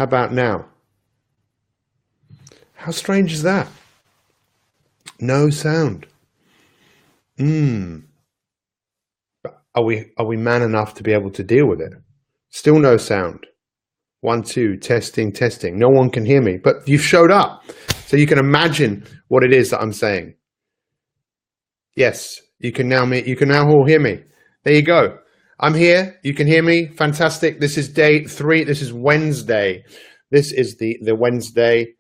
How about now? How strange is that? No sound. Are we man enough to be able to deal with it? Still no sound. 1, 2, testing, testing. No one can hear me, but you've showed up. So you can imagine what it is that I'm saying. Yes, you can now all hear me. There you go. I'm here. You can hear me. Fantastic. This is day 3. This is Wednesday. This is the Wednesday.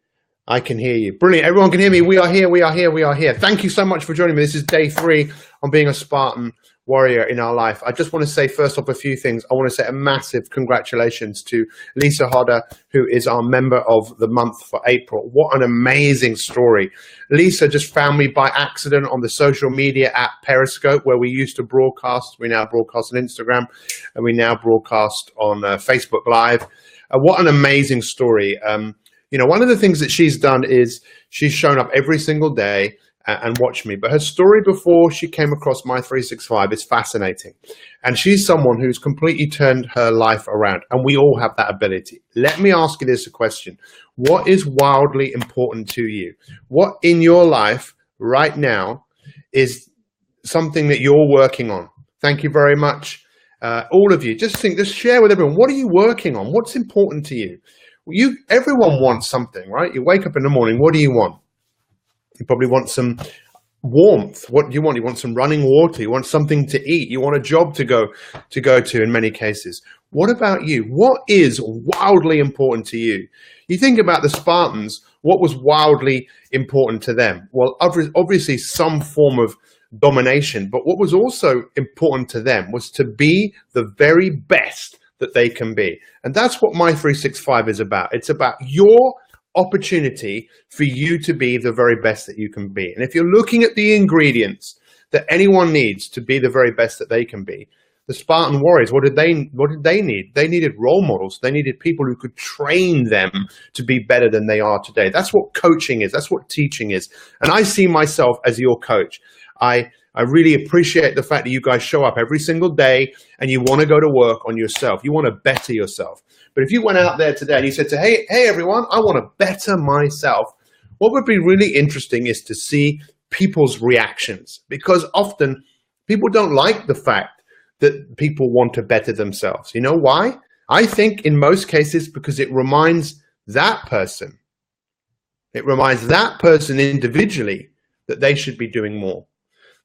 I can hear you. Brilliant. Everyone can hear me. We are here. We are here. We are here. Thank you so much for joining me. This is day 3 on being a Spartan warrior in our life. I just want to say first off a few things. I want to say a massive congratulations to Lisa Hodder, who is our member of the month for April. What an amazing story. Lisa just found me by accident on the social media app Periscope, where we used to broadcast. We now broadcast on Instagram, and we now broadcast on Facebook Live. What an amazing story. You know, one of the things that she's done is she's shown up every single day and watched me. But her story before she came across My 365 is fascinating. And she's someone who's completely turned her life around. And we all have that ability. Let me ask you this question. What is wildly important to you? What in your life right now is something that you're working on? Thank you very much. All of you, just share with everyone. What are you working on? What's important to you? Everyone wants something, right? You wake up in the morning. What do you want? You probably want some warmth. What do you want? You want some running water. You want something to eat. You want a job to go to in many cases. What about you? What is wildly important to you? You think about the Spartans. What was wildly important to them? Well, obviously some form of domination, but what was also important to them was to be the very best that they can be. And that's what My 365 is about. It's about your opportunity for you to be the very best that you can be. And if you're looking at the ingredients that anyone needs to be the very best that they can be, the Spartan Warriors, what did they need? They needed role models. They needed people who could train them to be better than they are today. That's what coaching is. That's what teaching is. And I see myself as your coach. I really appreciate the fact that you guys show up every single day and you want to go to work on yourself. You want to better yourself. But if you went out there today and you said, hey everyone, I want to better myself, what would be really interesting is to see people's reactions, because often people don't like the fact that people want to better themselves. You know why? I think in most cases because it reminds that person individually that they should be doing more.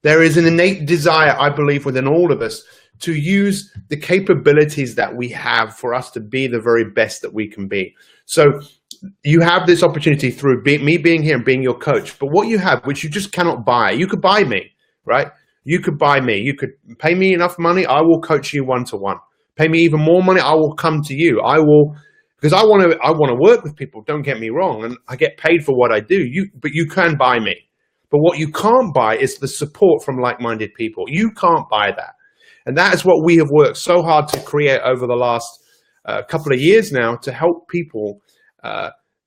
There is an innate desire, I believe, within all of us to use the capabilities that we have for us to be the very best that we can be. So you have this opportunity through me being here and being your coach. But what you have, which you just cannot buy, you could buy me, right? You could buy me. You could pay me enough money. I will coach you one-to-one. Pay me even more money. I will come to you. Because I want to work with people. Don't get me wrong. And I get paid for what I do. But you can buy me. But what you can't buy is the support from like-minded people. You can't buy that. And that is what we have worked so hard to create over the last couple of years now, to help people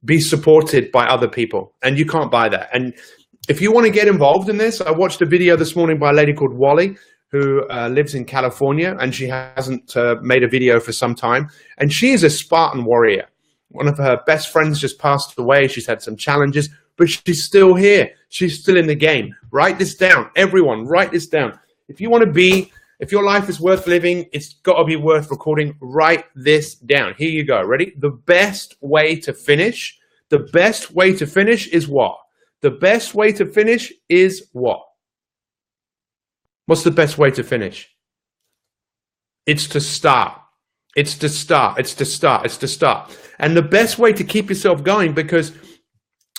be supported by other people. And you can't buy that. And if you want to get involved in this, I watched a video this morning by a lady called Wally, who lives in California, and she hasn't made a video for some time. And she is a Spartan warrior. One of her best friends just passed away. She's had some challenges, but she's still here. She's still in the game. Write this down. Everyone, write this down. If your life is worth living, it's got to be worth recording. Write this down. Here you go. Ready? The best way to finish is what? The best way to finish is what? What's the best way to finish? It's to start. It's to start. It's to start. It's to start. And the best way to keep yourself going, because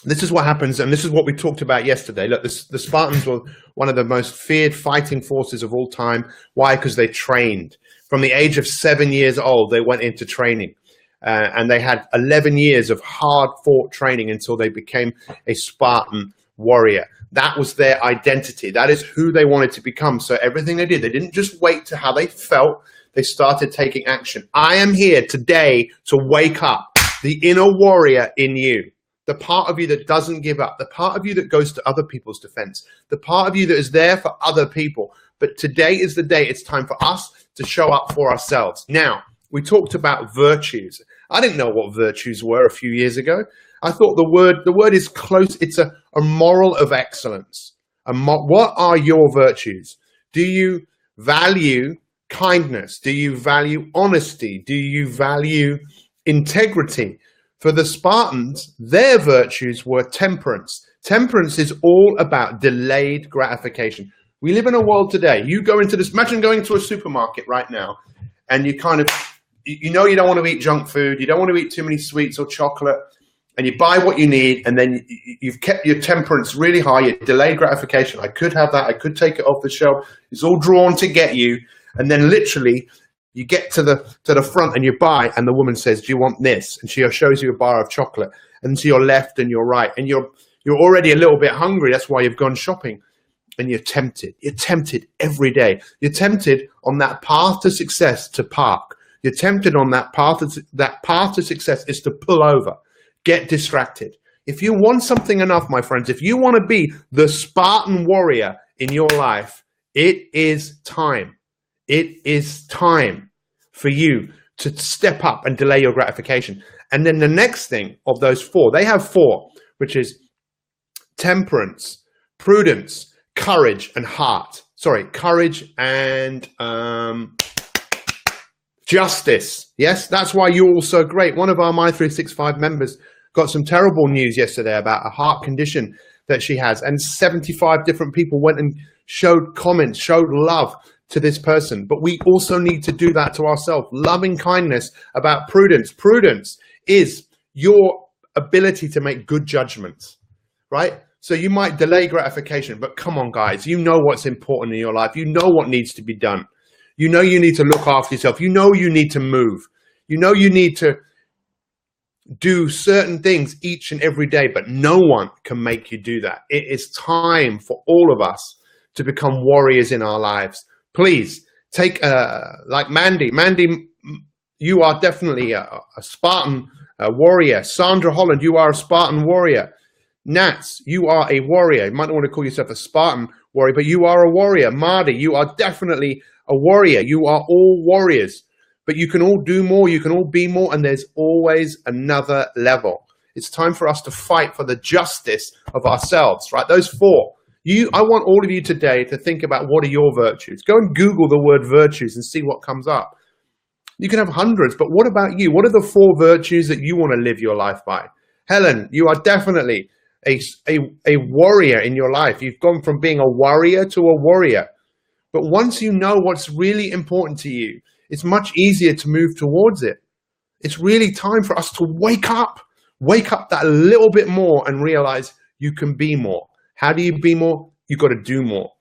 this is what happens, and this is what we talked about yesterday. Look, the Spartans were one of the most feared fighting forces of all time. Why? Because they trained. From the age of 7 years old, they went into training. And they had 11 years of hard-fought training until they became a Spartan warrior. That was their identity. That is who they wanted to become. So everything they did, they didn't just wait to how they felt. They started taking action. I am here today to wake up the inner warrior in you. The part of you that doesn't give up, the part of you that goes to other people's defense, the part of you that is there for other people. But today is the day. It's time for us to show up for ourselves. Now, we talked about virtues. I didn't know what virtues were a few years ago. I thought the word is close. It's a moral of excellence. What are your virtues? Do you value kindness? Do you value honesty? Do you value integrity? For the Spartans, their virtues were temperance. Temperance is all about delayed gratification. We live in a world today. You go into this, imagine going to a supermarket right now, and you kind of, you know, you don't want to eat junk food. You don't want to eat too many sweets or chocolate, and you buy what you need, and then you've kept your temperance really high, your delayed gratification. I could have that. I could take it off the shelf. It's all drawn to get you. And then literally you get to the front and you buy, and the woman says, do you want this? And she shows you a bar of chocolate, and to your left and your right, and you're already a little bit hungry. That's why you've gone shopping, and you're tempted. You're tempted every day. You're tempted on that path to success to park. You're tempted on that path to success is to pull over, get distracted. If you want something enough, my friends, if you want to be the Spartan warrior in your life, it is time. It is time for you to step up and delay your gratification. And then the next thing of those four, they have four, which is temperance, prudence, courage, and heart. Sorry, courage and justice. Yes, that's why you're all so great. One of our My365 members got some terrible news yesterday about a heart condition that she has. And 75 different people went and showed comments, showed love to this person. But we also need to do that to ourselves. Loving kindness about prudence. Prudence is your ability to make good judgments, right? So you might delay gratification, but come on, guys, you know what's important in your life. You know what needs to be done. You know you need to look after yourself. You know you need to move. You know you need to do certain things each and every day, but no one can make you do that. It is time for all of us to become warriors in our lives. Please take like Mandy. Mandy, you are definitely a Spartan warrior. Sandra Holland, you are a Spartan warrior. Nats, you are a warrior. You might not want to call yourself a Spartan warrior, but you are a warrior. Marty, you are definitely a warrior. You are all warriors, but you can all do more. You can all be more, and there's always another level. It's time for us to fight for the justice of ourselves, right? Those four. I want all of you today to think about what are your virtues. Go and Google the word virtues and see what comes up. You can have hundreds, but what about you? What are the four virtues that you want to live your life by? Helen, you are definitely a warrior in your life. You've gone from being a warrior to a warrior. But once you know what's really important to you, it's much easier to move towards it. It's really time for us to wake up that little bit more and realize you can be more. How do you be more? You've got to do more.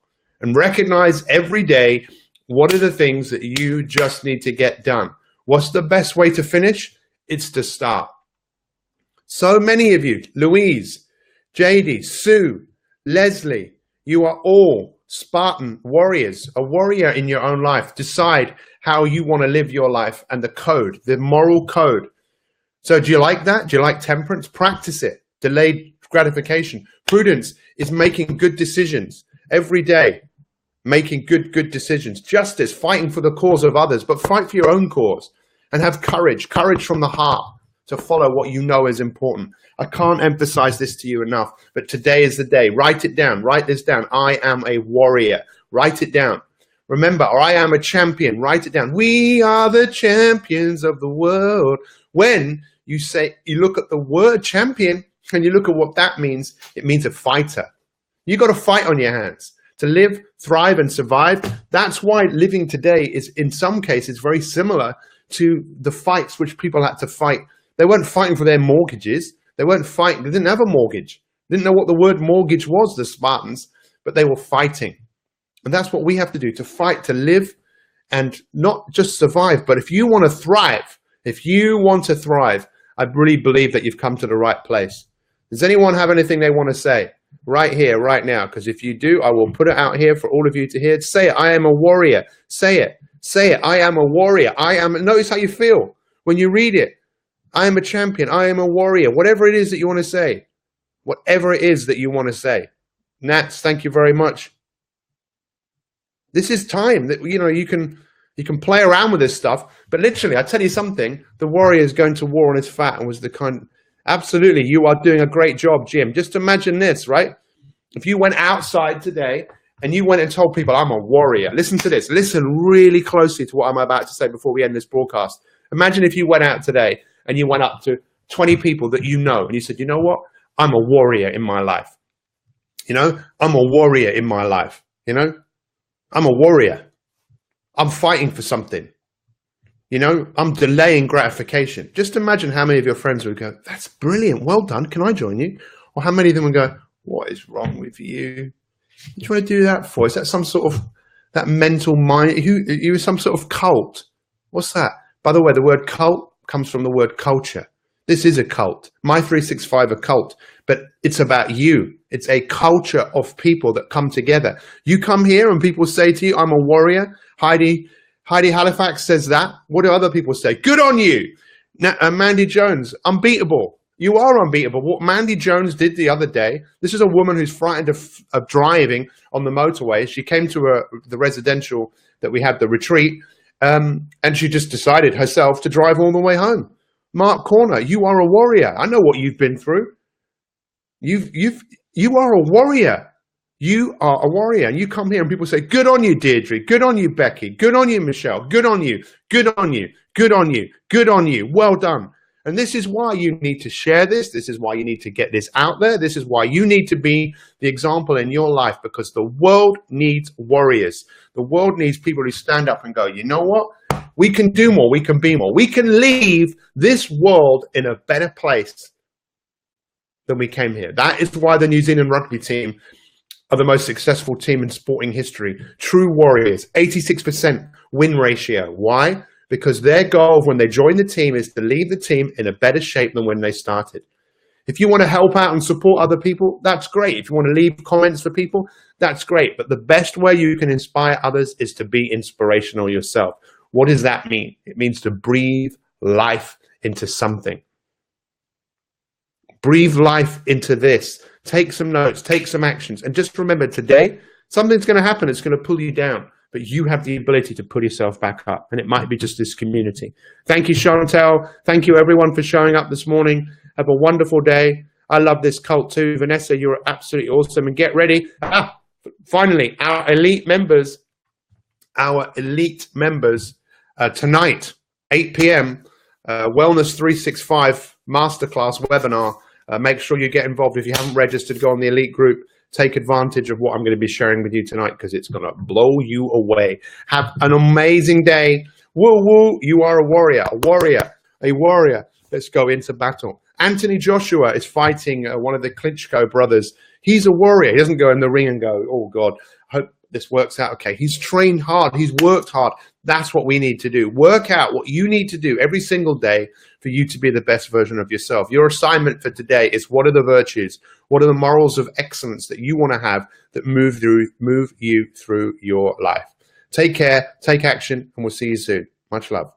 And recognize every day, what are the things that you just need to get done? What's the best way to finish? It's to start. So many of you, Louise, JD, Sue, Leslie, you are all Spartan warriors, a warrior in your own life. Decide how you want to live your life and the code, the moral code. So do you like that? Do you like temperance? Practice it. Delayed gratification. Prudence is making good decisions every day, making good decisions. Justice, fighting for the cause of others, but fight for your own cause. And have courage from the heart to follow what you know is important. I can't emphasize this to you enough, but today is the day. Write it down. Write this down. I am a warrior. Write it down. Remember, or I am a champion. Write it down. We are the champions of the world. When you look at the word champion and you look at what that means, it means a fighter. You got a fight on your hands to live, thrive, and survive. That's why living today is, in some cases, very similar to the fights which people had to fight. They weren't fighting for their mortgages. They weren't fighting. They didn't have a mortgage. They didn't know what the word mortgage was, the Spartans, but they were fighting. And that's what we have to do, to fight, to live, and not just survive. But if you want to thrive, I really believe that you've come to the right place. Does anyone have anything they want to say right here, right now? Because if you do, I will put it out here for all of you to hear. Say it. I am a warrior. Say it. Say it. I am a warrior. Notice how you feel when you read it. I am a champion. I am a warrior. Whatever it is that you want to say. Whatever it is that you want to say. Nats, thank you very much. This is time that, you can You can play around with this stuff, but literally, I tell you something, the warrior is going to war on his fat and was the kind, absolutely, you are doing a great job, Jim. Just imagine this, right? If you went outside today and you went and told people, I'm a warrior, listen to this, listen really closely to what I'm about to say before we end this broadcast. Imagine if you went out today and you went up to 20 people that you know and you said, you know what? I'm a warrior in my life. You know, I'm a warrior in my life. You know, I'm a warrior. I'm fighting for something. You know, I'm delaying gratification. Just imagine how many of your friends would go, that's brilliant. Well done. Can I join you? Or how many of them would go, what is wrong with you? What do you want to do that for? Is that some sort of that mental mind? You some sort of cult? What's that? By the way, the word cult comes from the word culture. This is a cult. My 365 a cult, but it's about you. It's a culture of people that come together. You come here and people say to you, I'm a warrior. Heidi Halifax says that. What do other people say? Good on you. Now, Mandy Jones, unbeatable. You are unbeatable. What Mandy Jones did the other day, this is a woman who's frightened of driving on the motorway. She came to the residential that we had, the retreat, and she just decided herself to drive all the way home. Mark Corner, you are a warrior. I know what you've been through. You are a warrior. You are a warrior. And you come here and people say, good on you, Deirdre. Good on you, Becky. Good on you, Michelle. Good on you. Good on you. Good on you. Good on you. Well done. And this is why you need to share this. This is why you need to get this out there. This is why you need to be the example in your life, because the world needs warriors. The world needs people who stand up and go, you know what? We can do more. We can be more. We can leave this world in a better place than we came here. That is why the New Zealand rugby team are the most successful team in sporting history. True warriors, 86% win ratio. Why? Because their goal when they join the team is to leave the team in a better shape than when they started. If you want to help out and support other people, that's great. If you want to leave comments for people, that's great. But the best way you can inspire others is to be inspirational yourself. What does that mean? It means to breathe life into something. Breathe life into this. Take some notes, take some actions. And just remember today, something's going to happen. It's going to pull you down. But you have the ability to pull yourself back up. And it might be just this community. Thank you, Chantel. Thank you, everyone, for showing up this morning. Have a wonderful day. I love this cult too. Vanessa, you're absolutely awesome. And get ready. Finally, our elite members tonight, 8 p.m., Wellness 365 Masterclass webinar. Make sure you get involved. If you haven't registered, go on the elite group. Take advantage of what I'm going to be sharing with you tonight because it's going to blow you away. Have an amazing day. Woo, woo. You are a warrior, a warrior, a warrior. Let's go into battle. Anthony Joshua is fighting one of the Klitschko brothers. He's a warrior. He doesn't go in the ring and go, oh, God, I hope this works out okay. He's trained hard. He's worked hard. That's what we need to do. Work out what you need to do every single day for you to be the best version of yourself. Your assignment for today is what are the virtues? What are the morals of excellence that you want to have that move you through your life? Take care, take action, and we'll see you soon. Much love.